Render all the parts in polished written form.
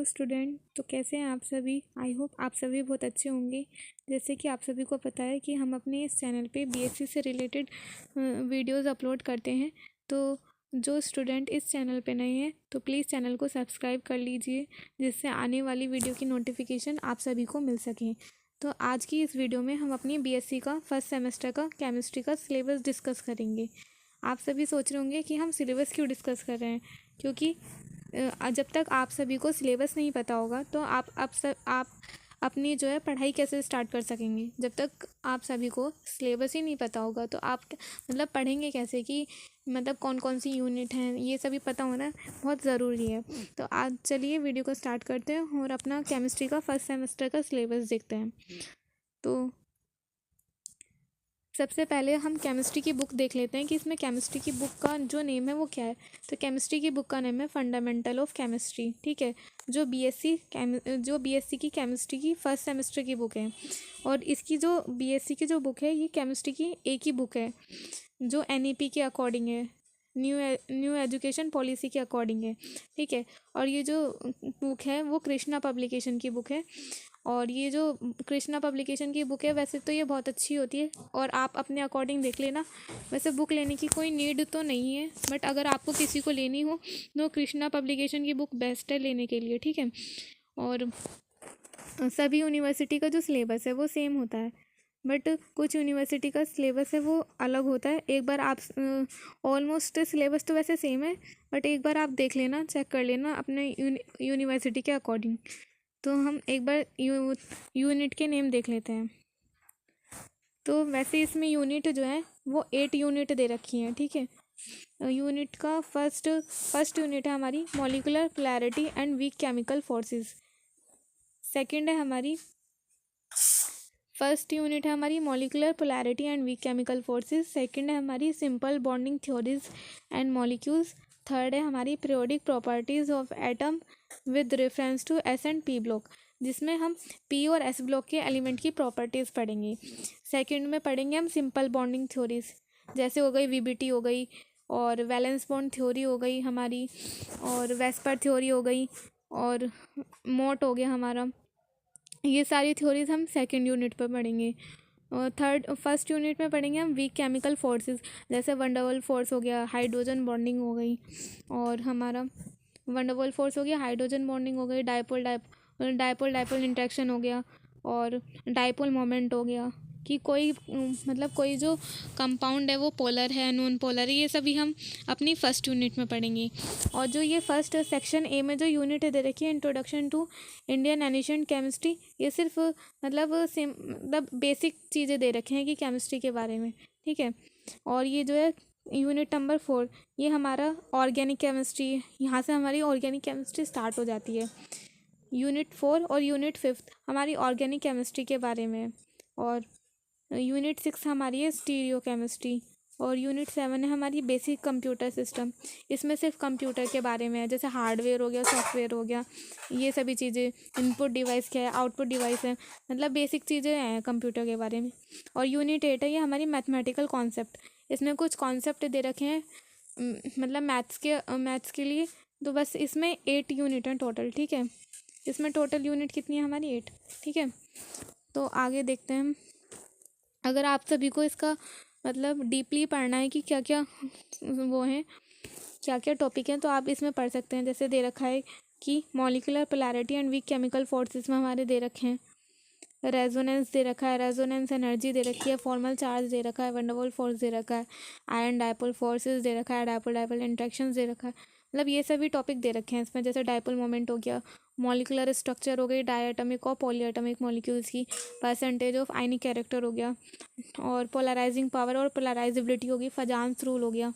Student. तो कैसे हैं आप सभी? आई होप आप सभी बहुत अच्छे होंगे। जैसे कि आप सभी को पता है कि हम अपने इस चैनल पे बीएससी से रिलेटेड वीडियोस अपलोड करते हैं। तो जो स्टूडेंट इस चैनल पे नए हैं तो प्लीज़ चैनल को सब्सक्राइब कर लीजिए, जिससे आने वाली वीडियो की नोटिफिकेशन आप सभी को मिल सकें। तो आज की इस वीडियो में हम अपनी बीएससी का फर्स्ट सेमेस्टर का केमिस्ट्री का सिलेबस डिस्कस करेंगे। आप सभी सोच रहे होंगे कि हम सिलेबस क्यों डिस्कस कर रहे हैं, क्योंकि जब तक आप सभी को सिलेबस नहीं पता होगा तो आप अपनी जो है पढ़ाई कैसे स्टार्ट कर सकेंगे। जब तक आप सभी को सिलेबस ही नहीं पता होगा तो आप मतलब पढ़ेंगे कैसे, कि मतलब कौन कौन सी यूनिट हैं, ये सभी पता होना बहुत ज़रूरी है। तो आज चलिए वीडियो को स्टार्ट करते हैं और अपना केमिस्ट्री का फर्स्ट सेमेस्टर का सिलेबस देखते हैं। तो सबसे पहले हम केमिस्ट्री की बुक देख लेते हैं कि इसमें केमिस्ट्री की बुक का जो नेम है वो क्या है। तो केमिस्ट्री की बुक का नेम है फंडामेंटल ऑफ केमिस्ट्री, ठीक है, जो बीएससी की केमिस्ट्री की फर्स्ट सेमेस्टर की बुक है। और इसकी जो बीएससी की जो बुक है ये केमिस्ट्री की एक ही बुक है जो एनईपी के अकॉर्डिंग है, न्यू एजुकेशन पॉलिसी के अकॉर्डिंग है, ठीक है। और ये जो बुक है वो कृष्णा पब्लिकेशन की बुक है। और ये जो कृष्णा पब्लिकेशन की बुक है वैसे तो ये बहुत अच्छी होती है और आप अपने अकॉर्डिंग देख लेना। वैसे बुक लेने की कोई नीड तो नहीं है, बट अगर आपको किसी को लेनी हो तो कृष्णा पब्लिकेशन की बुक बेस्ट है लेने के लिए, ठीक है। और सभी यूनिवर्सिटी का जो सिलेबस है वो सेम होता है, बट कुछ यूनिवर्सिटी का सिलेबस है वो अलग होता है। एक बार आप ऑलमोस्ट सिलेबस तो वैसे सेम है, बट एक बार आप देख लेना, चेक कर लेना अपने यूनिवर्सिटी के अकॉर्डिंग। तो हम एक बार यूनिट के नेम देख लेते हैं। तो वैसे इसमें यूनिट जो है वो 8 यूनिट दे रखी हैं, ठीक है। यूनिट का फर्स्ट यूनिट है हमारी molecular polarity and weak chemical forces. Second है हमारी फर्स्ट यूनिट है हमारी molecular polarity and weak chemical forces. Second है हमारी simple bonding theories and molecules. Third है हमारी periodic properties of atom with reference to S and P block, जिसमें हम पी और एस ब्लॉक के एलिमेंट की प्रॉपर्टीज़ पढ़ेंगे। सेकंड में पढ़ेंगे हम सिंपल बॉन्डिंग थ्योरीज, जैसे हो गई वीबीटी हो गई, और वैलेंस बॉन्ड थ्योरी हो गई हमारी, और वेस्पर थ्योरी हो गई, और मोट हो गया हमारा। ये सारी थ्योरीज हम सेकंड यूनिट पर पढ़ेंगे। और फर्स्ट यूनिट में पढ़ेंगे हम वीक केमिकल फोर्सेस, जैसे वंडरवॉल फोर्स हो गया, हाइड्रोजन बॉन्डिंग हो गई, और हमारा वंडरवॉल फोर्स हो गया, हाइड्रोजन बॉन्डिंग हो गई, डाइपोल डाइपोल इंटरेक्शन हो गया, और डाइपोल मोमेंट हो गया, कि कोई मतलब कोई जो कंपाउंड है वो पोलर है, नॉन पोलर है, ये सभी हम अपनी फर्स्ट यूनिट में पढ़ेंगे। और जो ये फर्स्ट सेक्शन ए में जो यूनिट दे रखी है introduction to Indian ancient chemistry, ये सिर्फ मतलब बेसिक चीज़ें दे रखे हैं कि केमिस्ट्री के बारे में, ठीक है। और ये जो है यूनिट नंबर 4, ये हमारा ऑर्गेनिक केमिस्ट्री, यहाँ से हमारी ऑर्गेनिक केमिस्ट्री स्टार्ट हो जाती है। यूनिट 4 और यूनिट 5 हमारी ऑर्गेनिक केमिस्ट्री के बारे में है। और यूनिट 6 हमारी है स्टीरियो केमिस्ट्री। और यूनिट 7 है हमारी बेसिक कंप्यूटर सिस्टम, इसमें सिर्फ कंप्यूटर के बारे में है, जैसे हार्डवेयर हो गया, सॉफ्टवेयर हो गया, ये सभी चीज़ें, इनपुट डिवाइस क्या है, आउटपुट डिवाइस है, मतलब बेसिक चीज़ें हैं कंप्यूटर के बारे में। और यूनिट 8 है ये हमारी मैथमेटिकल कॉन्सेप्ट, इसमें कुछ कॉन्सेप्ट दे रखे हैं मतलब मैथ्स के लिए। तो बस इसमें 8 यूनिट हैं टोटल, ठीक है। इसमें टोटल यूनिट कितनी है हमारी 8, ठीक है। तो आगे देखते हैं हम। अगर आप सभी को इसका मतलब डीपली पढ़ना है कि क्या क्या वो हैं, क्या क्या टॉपिक हैं, तो आप इसमें पढ़ सकते हैं। जैसे दे रखा है कि molecular polarity and weak chemical forces में हमारे दे रखे हैं, रेजोनेंस दे रखा है, रेजोनेंस एनर्जी दे रखी है, फॉर्मल चार्ज दे रखा है, वंडरवॉल फोर्स दे रखा है, आयरन डाइपोल फोर्सेस दे रखा है, डाइपोल डाइपोल इंट्रैक्शंस दे रखा है, मतलब ये सभी टॉपिक दे रखे हैं इसमें। जैसे डाइपोल मोमेंट हो गया, मॉलिकुलर स्ट्रक्चर हो गई डायटोमिक और पॉलीएटॉमिक मॉलिक्यूल्स की, परसेंटेज ऑफ आयनिक कैरेक्टर हो गया, और पोलराइजिंग पावर और पोलराइजेबिलिटी होगी, फजान्स रूल हो गया।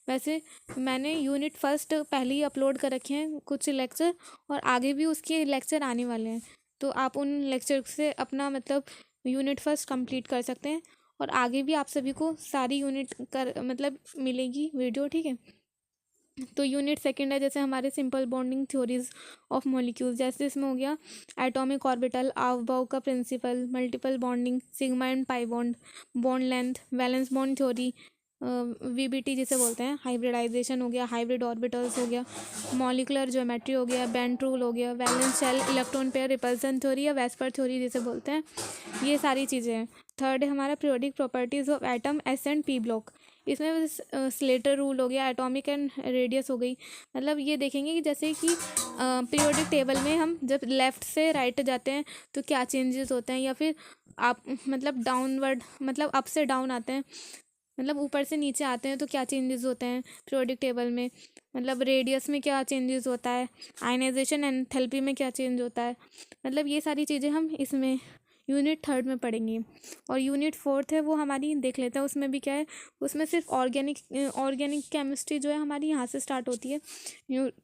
वैसे मैंने यूनिट फर्स्ट पहले ही अपलोड कर रखे हैं कुछ लेक्चर, और आगे भी उसके लेक्चर आने वाले हैं, तो आप उन लेक्चर से अपना मतलब यूनिट फर्स्ट कंप्लीट कर सकते हैं। और आगे भी आप सभी को सारी यूनिट कर मतलब मिलेगी वीडियो, ठीक है। तो यूनिट सेकंड है जैसे हमारे simple bonding theories of molecules, जैसे इसमें हो गया एटॉमिक ऑर्बिटल, आवबाउ का principle, multiple bonding, sigma and pi bond, bond length, valence bond theory, VBT जिसे बोलते हैं, हाइब्रिडाइजेशन हो गया, हाइब्रिड ऑर्बिटल्स हो गया, मॉलिकुलर ज्योमेट्री हो गया, बेंट रूल हो गया, valence shell, electron pair repulsion theory या वेस्पर थ्योरी जिसे बोलते हैं, ये सारी चीज़ें हैं। थर्ड है हमारा periodic properties of atom, S and P block. इसमें स्लेटर रूल हो गया, एटॉमिक एंड रेडियस हो गई। मतलब ये देखेंगे कि जैसे कि पीरियोडिक टेबल में हम जब लेफ़्ट से राइट जाते हैं तो क्या चेंजेस होते हैं, या फिर आप मतलब डाउनवर्ड मतलब अप से डाउन आते हैं, मतलब ऊपर से नीचे आते हैं तो क्या चेंजेस होते हैं पीरियोडिक टेबल में, मतलब रेडियस में क्या चेंजेस होता है, आयनाइजेशन एंथैल्पी में क्या चेंज होता है। मतलब ये सारी चीज़ें हम इसमें यूनिट थर्ड में पढ़ेंगे। और यूनिट फोर्थ है वो हमारी देख लेते हैं, उसमें भी क्या है, उसमें सिर्फ ऑर्गेनिक केमिस्ट्री जो है हमारी यहाँ से स्टार्ट होती है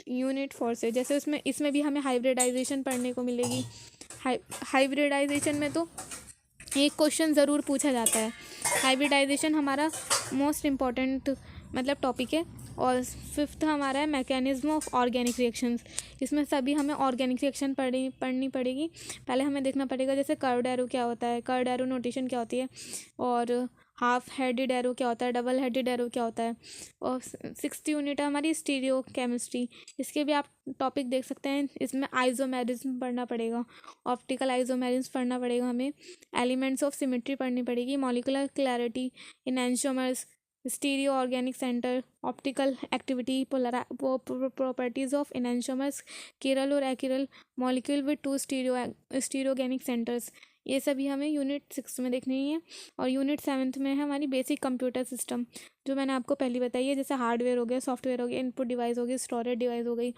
यूनिट फोर से। जैसे इसमें भी हमें हाइब्रिडाइजेशन पढ़ने को मिलेगी। हाइब्रिडाइजेशन में तो एक क्वेश्चन ज़रूर पूछा जाता है। हाइब्रिडाइजेशन हमारा मोस्ट इम्पॉर्टेंट मतलब टॉपिक है। और फिफ्थ हमारा है मैकेनिज्म ऑफ ऑर्गेनिक रिएक्शंस। इसमें सभी हमें ऑर्गेनिक रिएक्शन पढ़नी पड़ेगी। पहले हमें देखना पड़ेगा जैसे कर्व्ड एरो क्या होता है, कर्व्ड एरो नोटेशन क्या होती है, और हाफ हेडेड एरो क्या होता है, डबल हेडेड एरो क्या होता है। और 60 यूनिट है हमारी स्टीरियो केमिस्ट्री। इसके भी आप टॉपिक देख सकते हैं। इसमें आइसोमेरिज्म पढ़ना पड़ेगा, ऑप्टिकल आइसोमेरिज्म पढ़ना पड़ेगा हमें, एलिमेंट्स ऑफ सिमेट्री पढ़नी पड़ेगी, molecular chirality, enantiomers, stereo organic centre, optical activity, properties of enantiomers, chiral और achiral molecule with two stereogenic centres. ये सभी हमें यूनिट 6 में देखनी है। और यूनिट 7 में है हमारी बेसिक कंप्यूटर सिस्टम, जो मैंने आपको पहले बताई है। जैसे हार्डवेयर हो गया, सॉफ्टवेयर हो गया, इनपुट डिवाइस हो गई, स्टोरेज डिवाइस हो गई,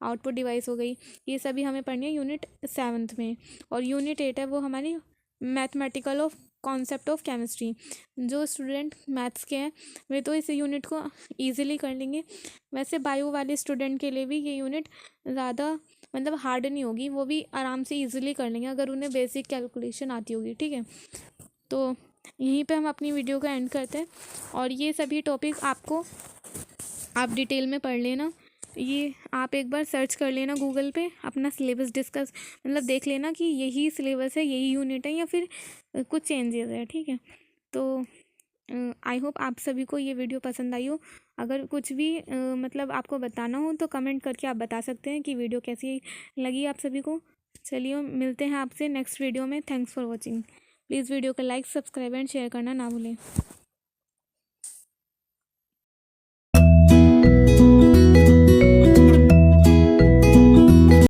आउटपुट डिवाइस हो गई। ये सभी हमें पढ़नी है यूनिट 7 में। और यूनिट 8 है वो हमारी mathematical of concept of chemistry. जो स्टूडेंट मैथ्स के हैं वे तो इस यूनिट को ईजिली कर लेंगे। वैसे बायो वाले स्टूडेंट के लिए भी ये यूनिट ज़्यादा मतलब हार्ड नहीं होगी, वो भी आराम से ईजिली कर लेंगे अगर उन्हें बेसिक कैलकुलेशन आती होगी। ठीक है, तो यहीं पे हम अपनी वीडियो का एंड करते हैं। और ये सभी टॉपिक आपको आप डिटेल में पढ़ लेना। ये आप एक बार सर्च कर लेना गूगल पे, अपना सिलेबस डिस्कस मतलब देख लेना कि यही सिलेबस है, यही यूनिट है, या फिर कुछ चेंजेस है। ठीक है, तो आई होप आप सभी को ये वीडियो पसंद आई हो। अगर कुछ भी मतलब आपको बताना हो तो कमेंट करके आप बता सकते हैं कि वीडियो कैसी लगी आप सभी को। चलिए मिलते हैं आपसे नेक्स्ट वीडियो में। Thanks for watching. Please video को लाइक, सब्सक्राइब एंड शेयर करना ना भूलें।